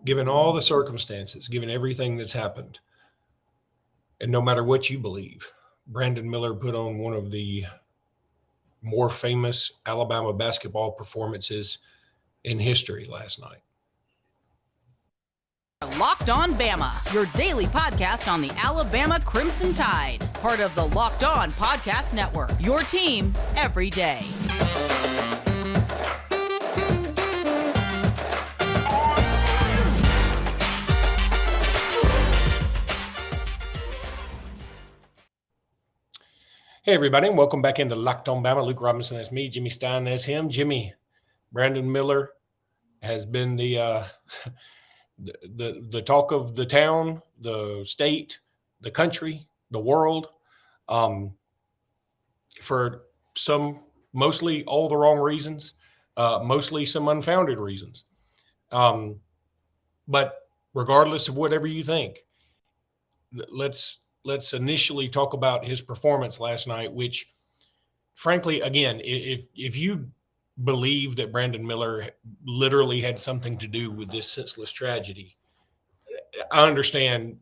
given all the circumstances, given everything that's happened, and no matter what you believe, Brandon Miller put on one of the more famous Alabama basketball performances in history last night. Locked On Bama, your daily podcast on the Alabama Crimson Tide. Part of the Locked On Podcast Network, your team every day. Hey, everybody, and welcome back into Locked On Bama. Luke Robinson, that's me. Jimmy Stein, that's him. Jimmy, Brandon Miller has been the talk of the town, the state, the country, the world, for some, mostly all the wrong reasons, mostly some unfounded reasons. But regardless of whatever you think, let's initially talk about his performance last night, which, frankly, again, if you believe that Brandon Miller literally had something to do with this senseless tragedy, I understand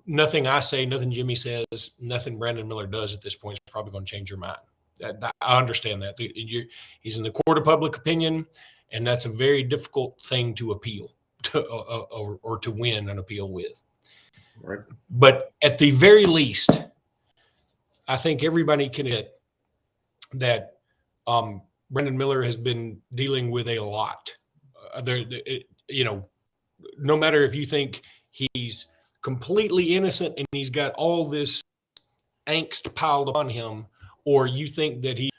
nothing I say, nothing Jimmy says, nothing Brandon Miller does at this point is probably going to change your mind. I understand that. He's in the court of public opinion, and that's a very difficult thing to appeal to, or to win an appeal with. Right. But at the very least, I think everybody can admit that Brandon Miller has been dealing with a lot. No matter if you think he's completely innocent and he's got all this angst piled on him, or you think that he's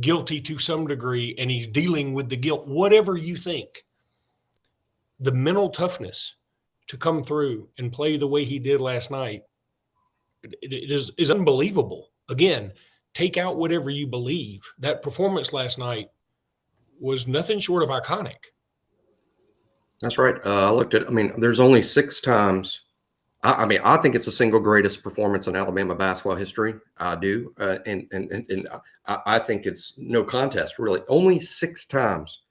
guilty to some degree and he's dealing with the guilt, whatever you think, the mental toughness to come through and play the way he did last night is unbelievable. Again, take out whatever you believe. That performance last night was nothing short of iconic. That's right. There's only 6 times. I think it's the single greatest performance in Alabama basketball history. I do. And I think it's no contest, really. Only 6 times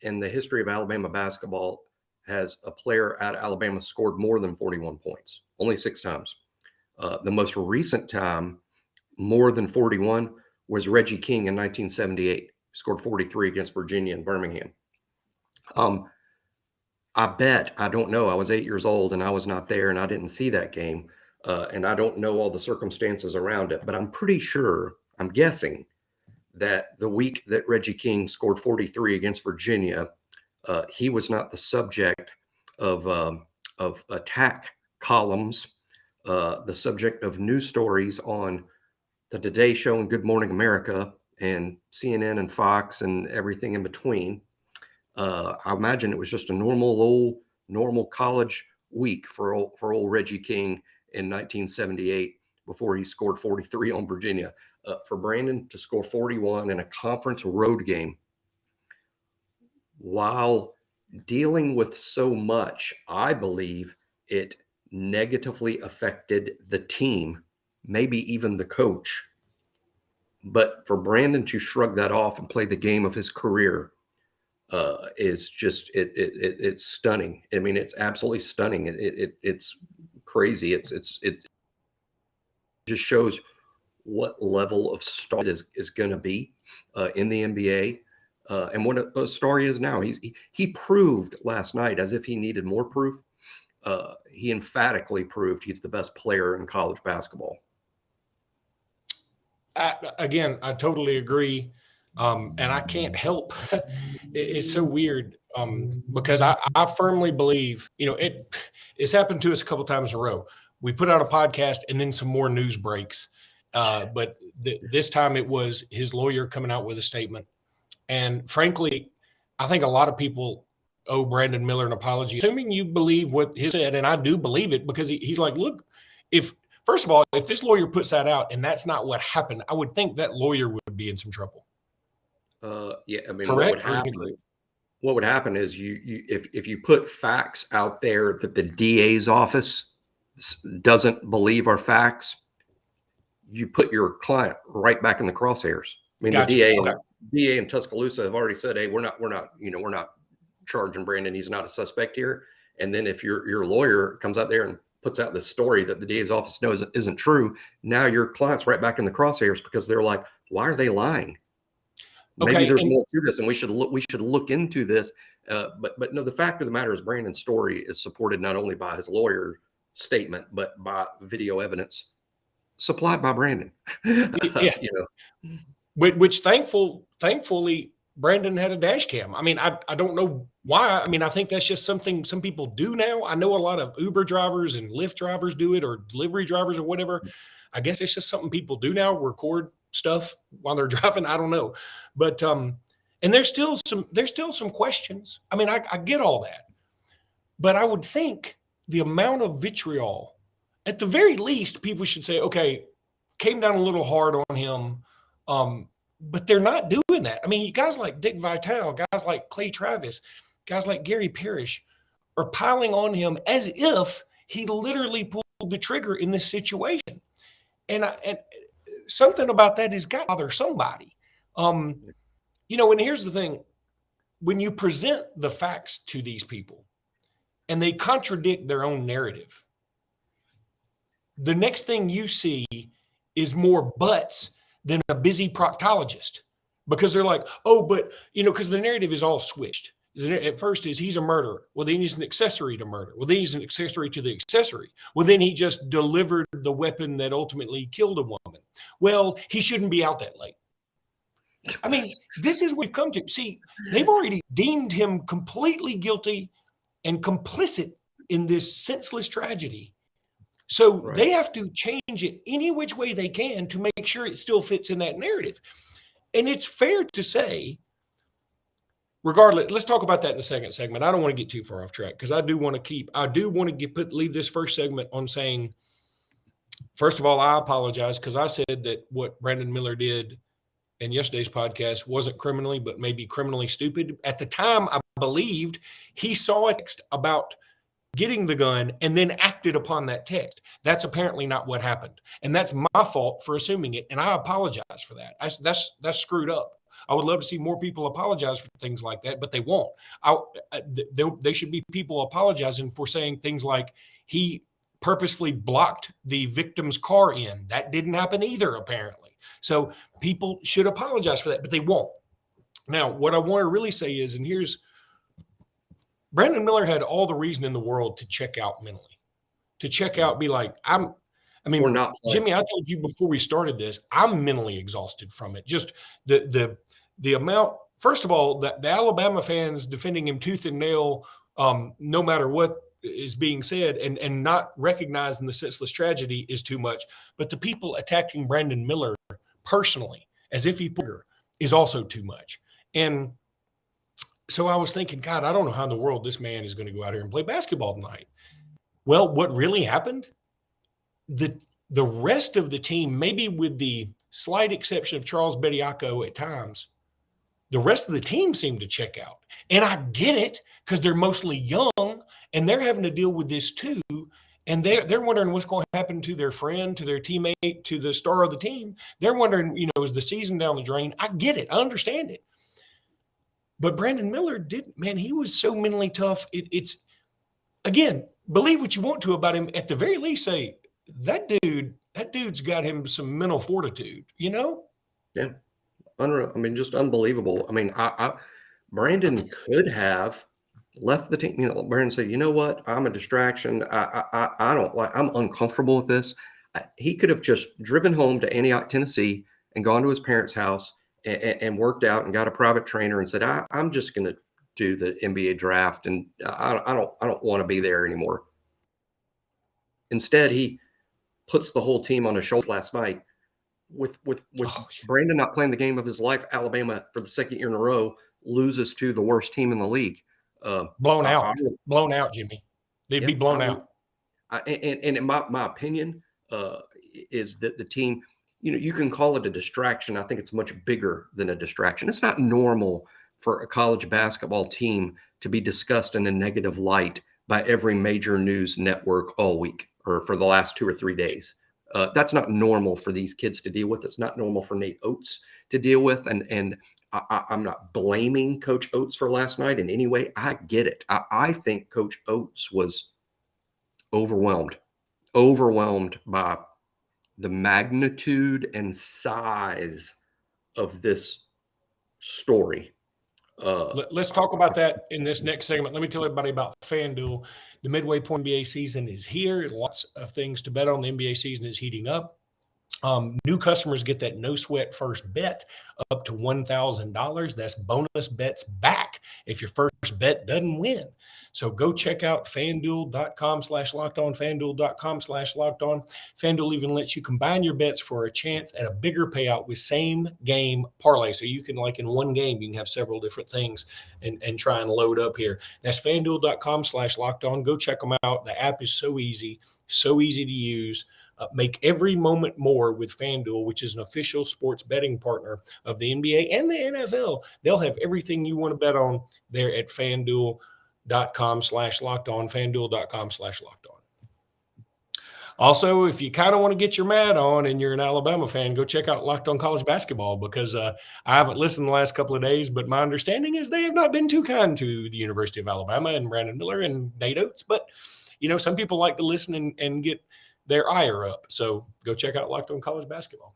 in the history of Alabama basketball has a player at Alabama scored more than 41 points. Only 6 times. The most recent time, more than 41, was Reggie King in 1978. He scored 43 against Virginia and Birmingham. I don't know. I was 8 years old and I was not there and I didn't see that game. And I don't know all the circumstances around it, but I'm guessing that the week that Reggie King scored 43 against Virginia, he was not the subject of attack columns, the subject of news stories on the Today Show and Good Morning America and CNN and Fox and everything in between. I imagine it was just a normal college week for old Reggie King in 1978 before he scored 43 on Virginia. For Brandon to score 41 in a conference road game while dealing with so much, I believe it negatively affected the team, maybe even the coach. But for Brandon to shrug that off and play the game of his career is just it's stunning. I mean, it's absolutely stunning. It's crazy. It just shows what level of star is going to be in the NBA. And what a star he is now. He proved last night, as if he needed more proof. He emphatically proved he's the best player in college basketball. Again, I totally agree. And I can't help. It's so weird because I firmly believe, it's happened to us a couple times in a row. We put out a podcast and then some more news breaks. But this time it was his lawyer coming out with a statement. And frankly, I think a lot of people owe Brandon Miller an apology, assuming you believe what he said. And I do believe it because he's like, look, first of all, if this lawyer puts that out and that's not what happened, I would think that lawyer would be in some trouble. Correct. What would happen is if you put facts out there that the DA's office doesn't believe are facts, you put your client right back in the crosshairs. I mean, gotcha. The DA in Tuscaloosa have already said, "Hey, we're not charging Brandon. He's not a suspect here." And then if your lawyer comes out there and puts out this story that the DA's office knows isn't true, now your client's right back in the crosshairs because they're like, why are they lying? Maybe Okay, there's and more to this, and we should look into this. But no, the fact of the matter is Brandon's story is supported not only by his lawyer statement, but by video evidence supplied by Brandon. yeah, You know, which thankfully Brandon had a dash cam. I mean, I don't know why. I mean, I think that's just something some people do now. I know a lot of Uber drivers and Lyft drivers do it, or delivery drivers or whatever. I guess it's just something people do now, record stuff while they're driving. I don't know. But and there's still some questions. I mean, I get all that. But I would think the amount of vitriol, at the very least, people should say, okay, came down a little hard on him. But they're not doing that. I mean, guys like Dick Vitale, guys like Clay Travis, guys like Gary Parrish are piling on him as if he literally pulled the trigger in this situation. And something about that has got to bother somebody. You know, and here's the thing. When you present the facts to these people and they contradict their own narrative, the next thing you see is more buts than a busy proctologist, because they're like, oh, but, you know, because the narrative is all switched. At first is he's a murderer. Well, then he's an accessory to murder. Well, then he's an accessory to the accessory. Well, then he just delivered the weapon that ultimately killed a woman. Well, he shouldn't be out that late. I mean, this is what we've come to. See, they've already deemed him completely guilty and complicit in this senseless tragedy. So they have to change it any which way they can to make sure it still fits in that narrative. And it's fair to say, regardless, let's talk about that in the second segment. I don't want to get too far off track because I do want to leave this first segment on saying, first of all, I apologize because I said that what Brandon Miller did in yesterday's podcast wasn't criminally, but maybe criminally stupid. At the time, I believed he saw a text about getting the gun and then acted upon that text. That's apparently not what happened. And that's my fault for assuming it. And I apologize for that. That's screwed up. I would love to see more people apologize for things like that, but they won't. They should be people apologizing for saying things like he purposefully blocked the victim's car in. That didn't happen either, apparently. So people should apologize for that, but they won't. Now, what I want to really say is, and here's, Brandon Miller had all the reason in the world to check out mentally, to check out, be like, Jimmy, I told you before we started this, I'm mentally exhausted from it. Just the amount, first of all, the Alabama fans defending him tooth and nail, no matter what is being said, and not recognizing the senseless tragedy is too much. But the people attacking Brandon Miller personally, as if he is also too much. And so I was thinking, God, I don't know how in the world this man is going to go out here and play basketball tonight. Well, what really happened, the rest of the team, maybe with the slight exception of Charles Bediako at times, the rest of the team seemed to check out. And I get it because they're mostly young and they're having to deal with this too. And they're wondering what's going to happen to their friend, to their teammate, to the star of the team. They're wondering, you know, is the season down the drain? I get it. I understand it. But Brandon Miller he was so mentally tough. It's, again, believe what you want to about him. At the very least, say, that dude's got him some mental fortitude, you know? Yeah. Unreal. I mean, just unbelievable. I mean, Brandon could have left the team. You know, Brandon said, you know what? I'm a distraction. I don't like, I'm uncomfortable with this. He could have just driven home to Antioch, Tennessee and gone to his parents' house and worked out and got a private trainer and said, I'm just going to do the NBA draft. And I don't want to be there anymore. Instead, he puts the whole team on his shoulders last night with Brandon not playing the game of his life. Alabama, for the second year in a row, loses to the worst team in the league. Blown out, Jimmy. They'd be blown out. And in my opinion, is that the team, you know, you can call it a distraction. I think it's much bigger than a distraction. It's not normal for a college basketball team to be discussed in a negative light by every major news network all week or for the last 2 or 3 days. That's not normal for these kids to deal with. It's not normal for Nate Oates to deal with. And I'm not blaming Coach Oates for last night in any way. I get it. I think Coach Oates was overwhelmed by the magnitude and size of this story. Let's talk about that in this next segment. Let me tell everybody about FanDuel. The midway point NBA season is here. Lots of things to bet on. The NBA season is heating up. New customers get that no sweat first bet up to $1,000. That's bonus bets back if your first bet doesn't win. So go check out fanduel.com/lockedon, fanduel.com/lockedon. FanDuel even lets you combine your bets for a chance at a bigger payout with same game parlay. So you can, like in one game, you can have several different things and try and load up here. That's fanduel.com/lockedon. Go check them out. The app is so easy to use. Make every moment more with FanDuel, which is an official sports betting partner of the NBA and the NFL. They'll have everything you want to bet on there at FanDuel.com/lockedon, FanDuel.com/lockedon. Also, if you kind of want to get your mad on and you're an Alabama fan, go check out Locked On College Basketball, because I haven't listened the last couple of days, but my understanding is they have not been too kind to the University of Alabama and Brandon Miller and Nate Oates. But, some people like to listen and get their ire up. So go check out Locked On College Basketball.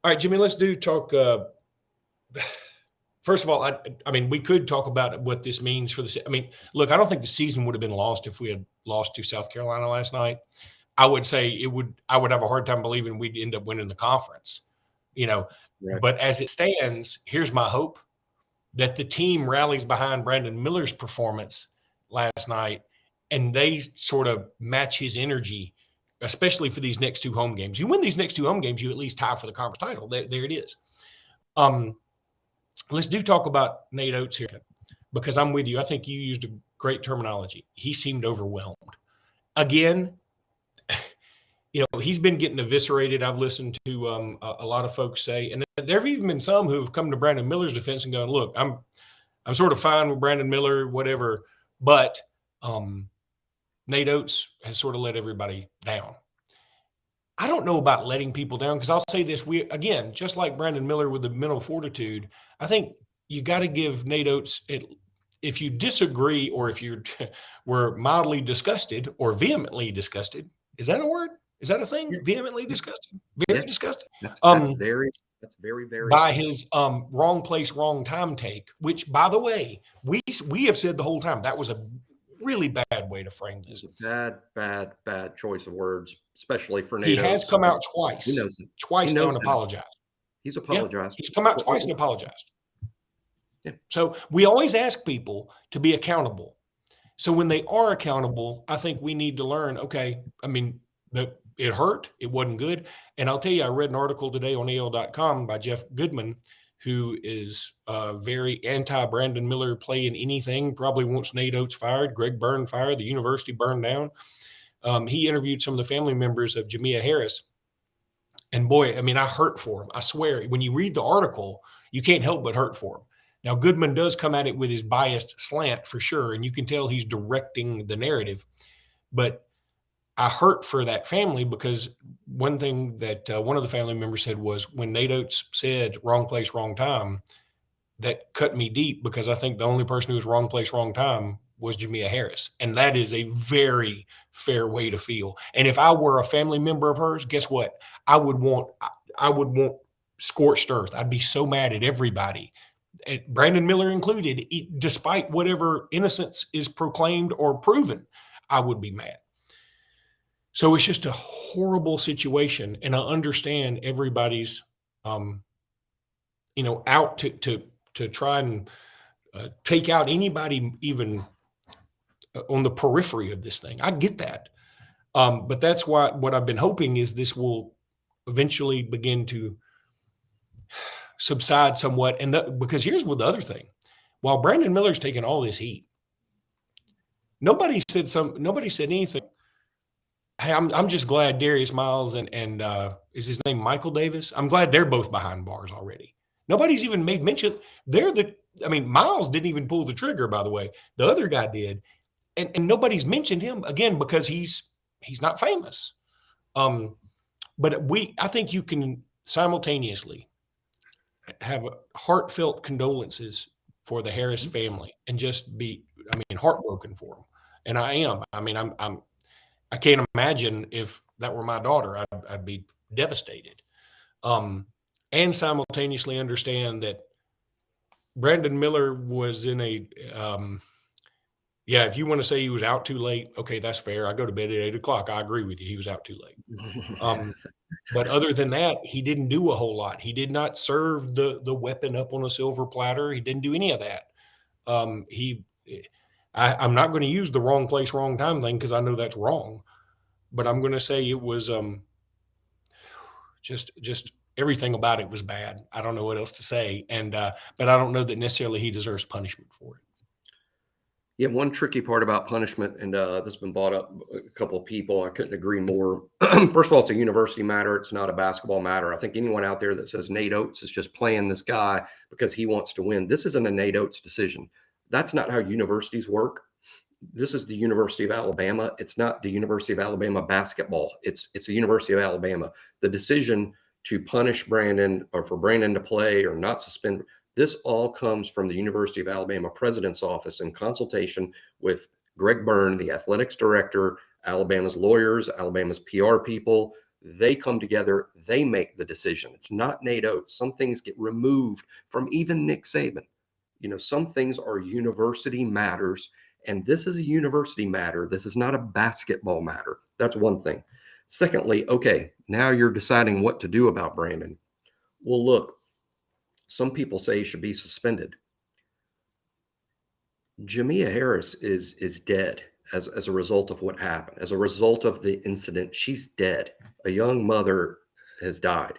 All right, Jimmy, let's talk. First of all, I mean, we could talk about what this means for the. I mean, look, I don't think the season would have been lost if we had lost to South Carolina last night. I would say it would. I would have a hard time believing we'd end up winning the conference. Right. But as it stands, here's my hope that the team rallies behind Brandon Miller's performance last night, and they sort of match his energy, especially for these next two home games. You win these next two home games, you at least tie for the conference title. There it is. Let's talk about Nate Oates here, because I'm with you. I think you used a great terminology. He seemed overwhelmed. Again, he's been getting eviscerated. I've listened to a lot of folks say, and there have even been some who have come to Brandon Miller's defense and gone, look, I'm sort of fine with Brandon Miller, whatever, but Nate Oates has sort of let everybody down. I don't know about letting people down, because I'll say this. Again, just like Brandon Miller with the mental fortitude, I think you got to give Nate Oates, if you disagree or if you were mildly disgusted or vehemently disgusted, is that a word? Is that a thing? Yeah. Vehemently disgusted? Very disgusted. That's very, very by his wrong place, wrong time take, which, by the way, we have said the whole time that was a really bad way to frame this. It's a bad choice of words, especially for Nate. He has come out twice. He knows it. Twice now and apologized. He's apologized. Yeah, he's come out twice and apologized. Yeah. So we always ask people to be accountable. So when they are accountable, I think we need to learn, okay, I mean, it hurt. It wasn't good. And I'll tell you, I read an article today on AL.com by Jeff Goodman, who is very anti-Brandon Miller playing anything, probably wants Nate Oates fired, Greg Byrne fired, the university burned down. He interviewed some of the family members of Jamia Harris. And boy, I mean, I hurt for him. I swear, when you read the article, you can't help but hurt for him. Now, Goodman does come at it with his biased slant for sure, and you can tell he's directing the narrative. But I hurt for that family, because one thing that one of the family members said was, when Nate Oates said wrong place, wrong time, that cut me deep, because I think the only person who was wrong place, wrong time was Jamia Harris. And that is a very fair way to feel. And if I were a family member of hers, guess what? I would want scorched earth. I'd be so mad at everybody, Brandon Miller included, despite whatever innocence is proclaimed or proven, I would be mad. So it's just a horrible situation, and I understand everybody's, out to try and take out anybody even on the periphery of this thing. I get that, but that's why what I've been hoping is this will eventually begin to subside somewhat, and because here's what the other thing: while Brandon Miller's taking all this heat, nobody said anything. Hey, I'm just glad Darius Miles and is his name Michael Davis? I'm glad they're both behind bars already. Nobody's even made mention. Miles didn't even pull the trigger, by the way. The other guy did. And nobody's mentioned him, again, because he's not famous. But I think you can simultaneously have heartfelt condolences for the Harris family and just be, I mean, heartbroken for them. And I am. I mean, I can't imagine if that were my daughter, I'd be devastated. Um, and simultaneously understand that Brandon Miller was in a, yeah, if you want to say he was out too late, okay, that's fair. I go to bed at 8 o'clock. I agree with you. He was out too late. But other than that, he didn't do a whole lot. He did not serve the weapon up on a silver platter. He didn't do any of that. I'm not going to use the wrong place, wrong time thing because I know that's wrong. But I'm going to say it was just everything about it was bad. I don't know what else to say, and but I don't know that necessarily he deserves punishment for it. Yeah, one tricky part about punishment, and this has been brought up a couple of people. I couldn't agree more. First of all, it's a university matter. It's not a basketball matter. I think anyone out there that says Nate Oates is just playing this guy because he wants to win, this isn't a Nate Oates decision. That's not how universities work. This is the University of Alabama. It's not the University of Alabama basketball. It's the University of Alabama. The decision to punish Brandon or for Brandon to play or not suspend, this all comes from the University of Alabama president's office in consultation with Greg Byrne, the athletics director, Alabama's lawyers, Alabama's PR people. They come together, they make the decision. It's not Nate Oates. Some things get removed from even Nick Saban. You know, some things are university matters, and this is a university matter. This is not a basketball matter. That's one thing. Secondly, okay, now you're deciding what to do about Brandon. Well, look, some people say he should be suspended. Jamia Harris is dead as a result of what happened. As a result of the incident, she's dead. A young mother has died.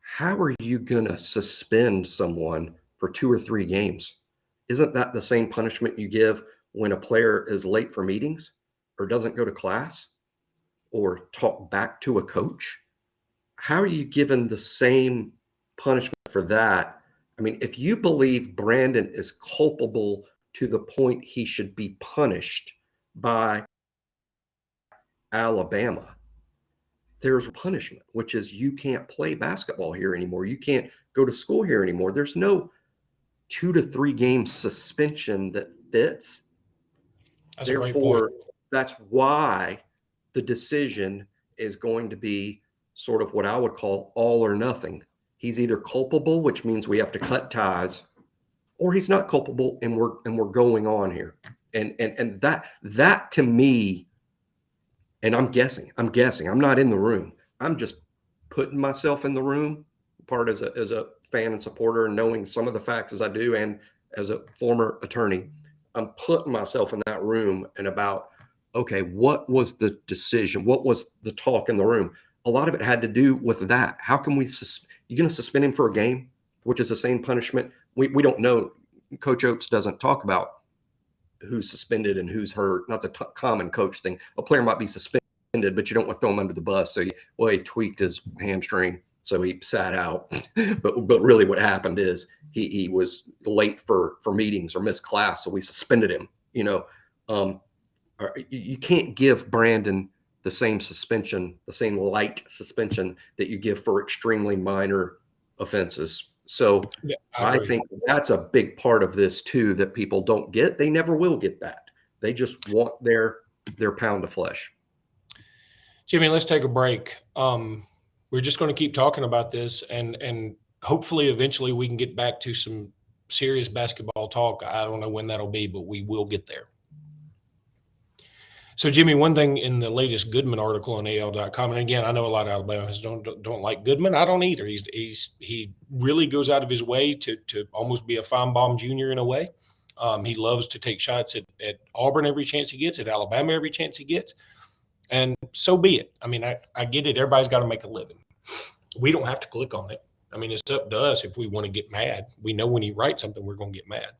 How are you going to suspend someone for 2 or 3 games? Isn't that the same punishment you give when a player is late for meetings or doesn't go to class or talk back to a coach? How are you given the same punishment for that? I mean, if you believe Brandon is culpable to the point he should be punished by Alabama, there's punishment, which is you can't play basketball here anymore. You can't go to school here anymore. There's no 2 to 3 game suspension that fits. Therefore, that's why the decision is going to be sort of what I would call all or nothing. He's either culpable, which means we have to cut ties, or he's not culpable and we're going on here. And that to me, and I'm guessing, I'm not in the room. I'm just putting myself in the room, part as a fan and supporter, and knowing some of the facts as I do, and as a former attorney, I'm putting myself in that room and about, okay, what was the decision? What was the talk in the room? A lot of it had to do with that. How can we, you're going to suspend him for a game, which is the same punishment. We don't know. Coach Oates doesn't talk about who's suspended and who's hurt. That's a common coach thing. A player might be suspended, but you don't want to throw him under the bus. So, he tweaked his hamstring, so he sat out. but really what happened is he was late for meetings or missed class, so we suspended him. You can't give Brandon the same suspension, the same light suspension that you give for extremely minor offenses. So yeah, I think that's a big part of this too, that people don't get. They never will get that. They just want their pound of flesh. Jimmy, let's take a break. We're just going to keep talking about this, and hopefully eventually we can get back to some serious basketball talk. I don't know when that'll be, but we will get there. So, Jimmy, one thing in the latest Goodman article on AL.com, and again, I know a lot of Alabamans don't like Goodman. I don't either. He really goes out of his way to almost be a Feinbaum Jr. in a way. He loves to take shots at Auburn every chance he gets, at Alabama every chance he gets, and so be it. I mean, I get it. Everybody's got to make a living. We don't have to click on it. I mean, it's up to us if we want to get mad. We know when he writes something, we're going to get mad.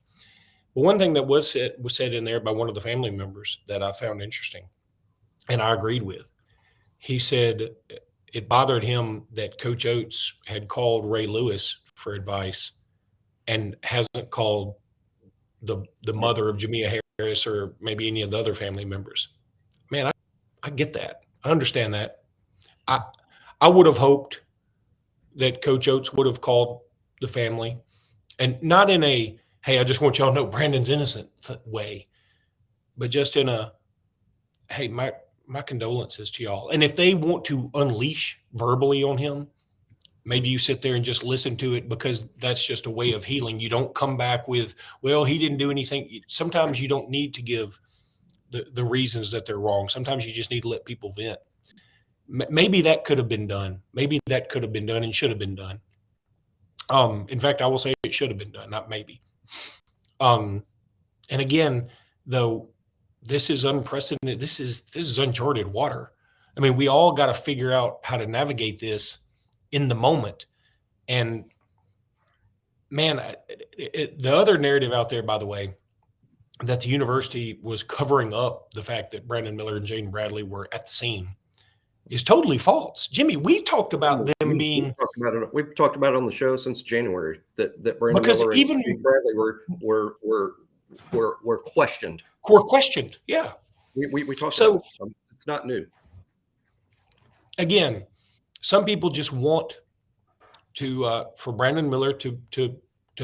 But one thing that was said in there by one of the family members that I found interesting, and I agreed with, he said it bothered him that Coach Oates had called Ray Lewis for advice and hasn't called the mother of Jamia Harris or maybe any of the other family members. Man, I get that. I understand that. I would have hoped that Coach Oates would have called the family, and not in a, hey, I just want y'all to know Brandon's innocent way, but just in a, hey, my condolences to y'all. And if they want to unleash verbally on him, maybe you sit there and just listen to it, because that's just a way of healing. You don't come back with, well, he didn't do anything. Sometimes you don't need to give the reasons that they're wrong. Sometimes you just need to let people vent. Maybe that could have been done. Maybe that could have been done and should have been done. In fact, I will say it should have been done, not maybe. And again, though, this is unprecedented. This is uncharted water. I mean, we all got to figure out how to navigate this in the moment. And man, the other narrative out there, by the way, that the university was covering up the fact that Brandon Miller and Jaden Bradley were at the scene is totally false. Jimmy, we talked about them being. We've talked about it on the show since January that Brandon Miller and Jaden Bradley were questioned. Were questioned, yeah. We talked about it. It's not new. Again, some people just want to for Brandon Miller to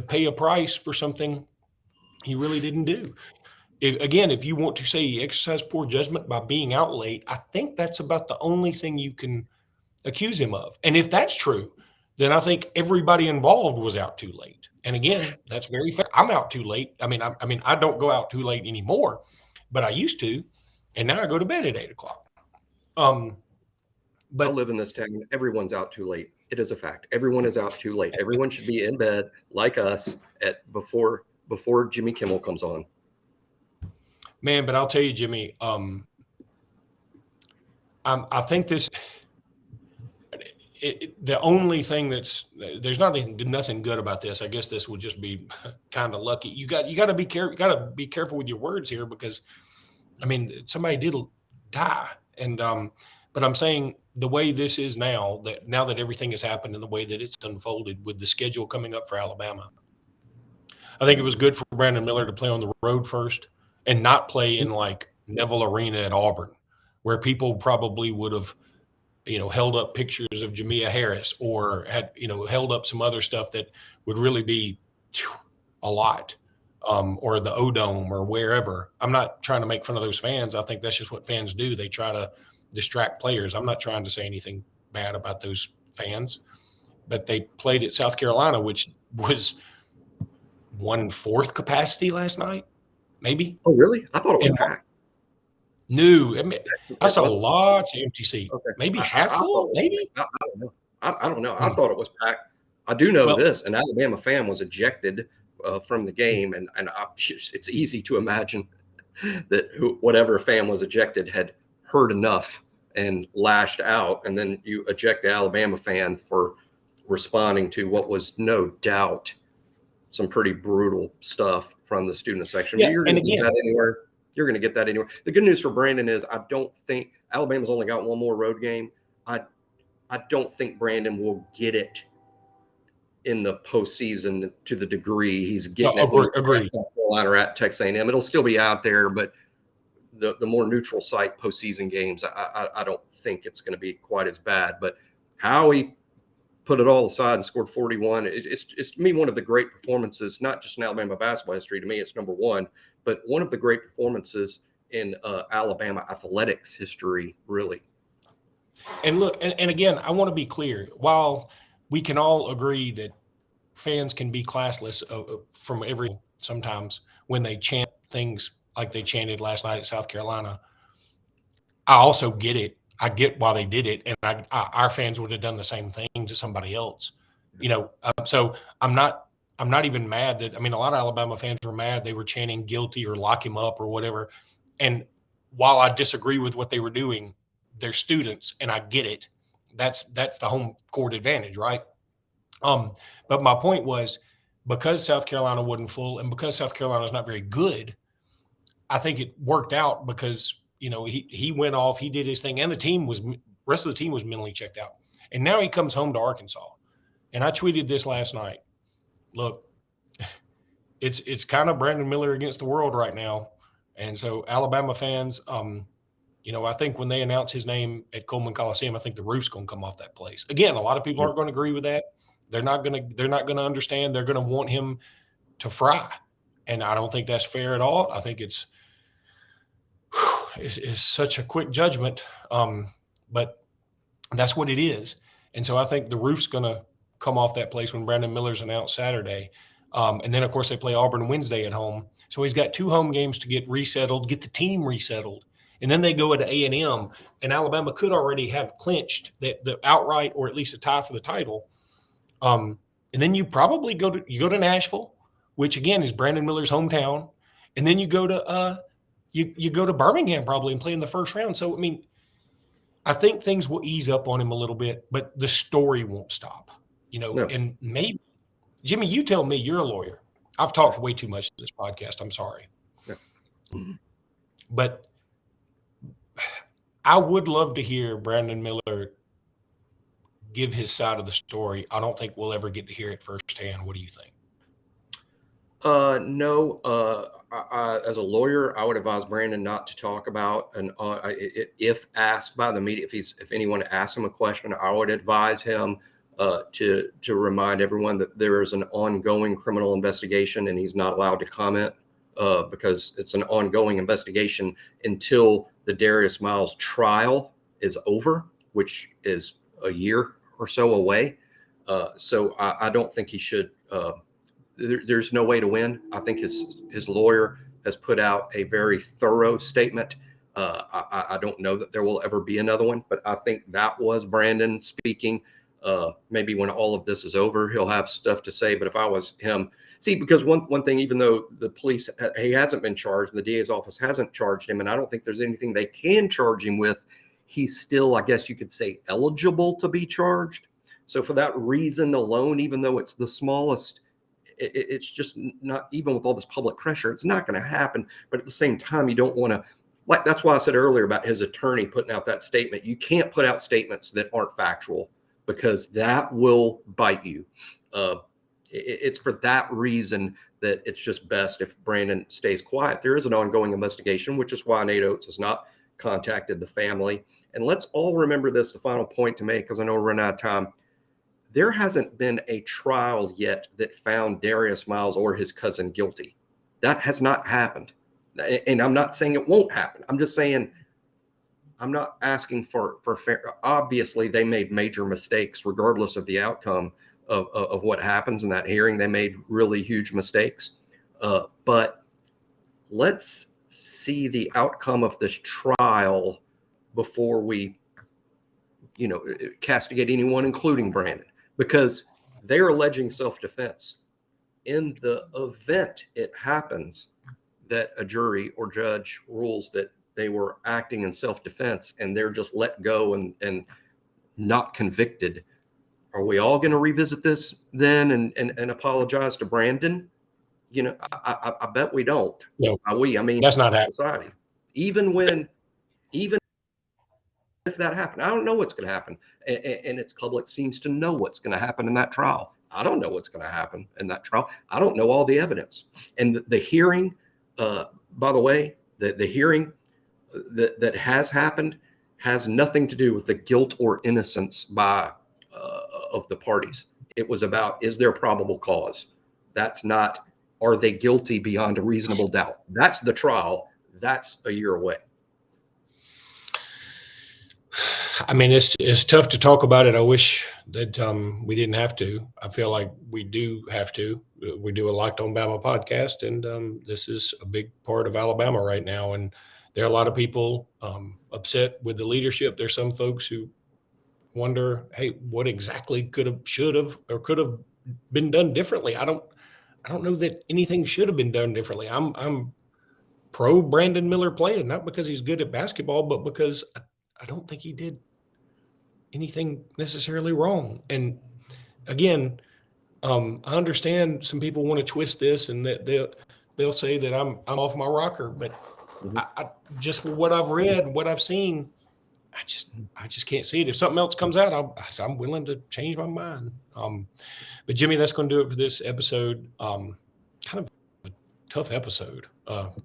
pay a price for something he really didn't do. If you want to say he exercised poor judgment by being out late, I think that's about the only thing you can accuse him of. And if that's true, then I think everybody involved was out too late. And again, that's very fair. I'm out too late. I mean, I don't go out too late anymore, but I used to, and now I go to bed at 8 o'clock. But I live in this town. Everyone's out too late. It is a fact. Everyone is out too late. Everyone should be in bed like us before Jimmy Kimmel comes on. Man, but I'll tell you, Jimmy, I think this. The only thing there's nothing good about this. I guess this would just be kind of lucky. You got to be careful. You got to be careful with your words here, because, I mean, somebody did die, and but I'm saying the way this is now that everything has happened and the way that it's unfolded with the schedule coming up for Alabama, I think it was good for Brandon Miller to play on the road first and not play in like Neville Arena at Auburn, where people probably would have, held up pictures of Jamia Harris or had, held up some other stuff that would really be a lot, or the O-Dome or wherever. I'm not trying to make fun of those fans. I think that's just what fans do. They try to distract players. I'm not trying to say anything bad about those fans, but they played at South Carolina, which was 1/4 capacity last night, maybe. Oh, really? I thought it was packed. No, I saw lots of empty seats. Okay. Maybe half full, maybe? I don't know. I don't know. I thought it was packed. I do know this. An Alabama fan was ejected from the game, and it's easy to imagine that whatever fan was ejected had heard enough and lashed out, and then you eject the Alabama fan for responding to what was no doubt some pretty brutal stuff from the student section. Yeah, you're going to get that anywhere. You're going to get that anywhere. The good news for Brandon is I don't think Alabama's only got one more road game. I don't think Brandon will get it in the postseason to the degree he's getting it. Agree. Carolina or at Texas A&M. It'll still be out there, but the more neutral site postseason games, I don't think it's going to be quite as bad. But how he put it all aside and scored 41, it's to me one of the great performances, not just in Alabama basketball history. To me, it's number one, but one of the great performances in Alabama athletics history, really. And look, and again, I want to be clear. While we can all agree that fans can be classless from sometimes when they chant things like they chanted last night at South Carolina, I also get it. I get why they did it, and our fans would have done the same thing to somebody else, So I'm not even mad that. I mean, a lot of Alabama fans were mad. They were chanting guilty or lock him up or whatever. And while I disagree with what they were doing, they're students, and I get it. That's the home court advantage, right? But my point was, because South Carolina wasn't full, and because South Carolina is not very good, I think it worked out because he went off, he did his thing, and the rest of the team was mentally checked out. And now he comes home to Arkansas. And I tweeted this last night. Look, it's kind of Brandon Miller against the world right now. And so Alabama fans, I think when they announce his name at Coleman Coliseum, I think the roof's going to come off that place. Again, a lot of people aren't going to agree with that. They're not gonna understand. They're gonna want him to fry, and I don't think that's fair at all. I think it's such a quick judgment, but that's what it is. And so I think the roof's going to come off that place when Brandon Miller's announced Saturday. And then, of course, they play Auburn Wednesday at home. So he's got 2 home games to get resettled, get the team resettled. And then they go into A&M, and Alabama could already have clinched the outright or at least a tie for the title. And then you probably go to Nashville, which, again, is Brandon Miller's hometown. And then you go to you go to Birmingham probably and play in the first round. So, I mean, I think things will ease up on him a little bit, but the story won't stop, No. And maybe, Jimmy, you tell me, you're a lawyer. I've talked way too much in this podcast. I'm sorry. Yeah. But I would love to hear Brandon Miller give his side of the story. I don't think we'll ever get to hear it firsthand. What do you think? No. As a lawyer, I would advise Brandon not to talk about, and if asked by the media, if anyone asks him a question, I would advise him to remind everyone that there is an ongoing criminal investigation, and he's not allowed to comment because it's an ongoing investigation until the Darius Miles trial is over, which is a year or so away. So I don't think he should. There's no way to win. I think his lawyer has put out a very thorough statement. I don't know that there will ever be another one, but I think that was Brandon speaking. Maybe when all of this is over, he'll have stuff to say. But if I was him, because one thing, even though the police, he hasn't been charged, the DA's office hasn't charged him, and I don't think there's anything they can charge him with, he's still, I guess you could say, eligible to be charged. So for that reason alone, even though it's the smallest, it's just not, even with all this public pressure, it's not going to happen. But at the same time, you don't want to, like, that's why I said earlier about his attorney putting out that statement. You can't put out statements that aren't factual, because that will bite you. It's for that reason that it's just best if Brandon stays quiet. There is an ongoing investigation, which is why Nate Oates has not contacted the family. And let's all remember this, the final point to make, because I know we're running out of time. There hasn't been a trial yet that found Darius Miles or his cousin guilty. That has not happened. And I'm not saying it won't happen. I'm just saying, I'm not asking for fair. Obviously, they made major mistakes regardless of the outcome of what happens in that hearing. They made really huge mistakes. But let's see the outcome of this trial before we, castigate anyone, including Brandon. Because they're alleging self-defense. In the event it happens that a jury or judge rules that they were acting in self-defense and they're just let go and not convicted, are we all going to revisit this then and apologize to Brandon? I bet we don't. No, I mean, that's not happening. Society. Even if that happened, I don't know what's going to happen. And its public seems to know what's going to happen in that trial. I don't know what's going to happen in that trial. I don't know all the evidence. And the hearing, by the way, the hearing that has happened has nothing to do with the guilt or innocence by of the parties. It was about, is there probable cause? That's not, are they guilty beyond a reasonable doubt? That's the trial. That's a year away. I mean, it's tough to talk about it. I wish that we didn't have to. I feel like we do have to. We do a Locked On Bama podcast, and this is a big part of Alabama right now. And there are a lot of people upset with the leadership. There's some folks who wonder, hey, what exactly could have, should have, or could have been done differently? I don't know that anything should have been done differently. I'm pro Brandon Miller playing, not because he's good at basketball, but because I don't think he did anything necessarily wrong. And again, I understand some people want to twist this and that they'll say that I'm off my rocker, but I just for what I've read, what I've seen, I just can't see it. If something else comes out, I'm willing to change my mind. But Jimmy, that's going to do it for this episode. Kind of a tough episode.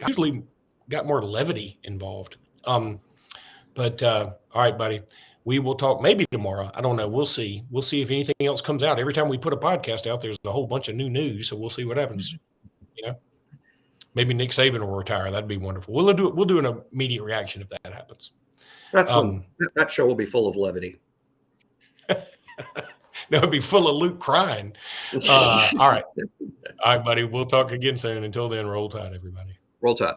Usually got more levity involved. But all right, buddy. We will talk maybe tomorrow. I don't know. We'll see. We'll see if anything else comes out. Every time we put a podcast out, there's a whole bunch of new news. So we'll see what happens. Maybe Nick Saban will retire. That'd be wonderful. We'll do an immediate reaction if that happens. That's when that show will be full of levity. That would be full of Luke crying. All right. All right, buddy. We'll talk again soon. Until then, roll tide, everybody. Roll Tide.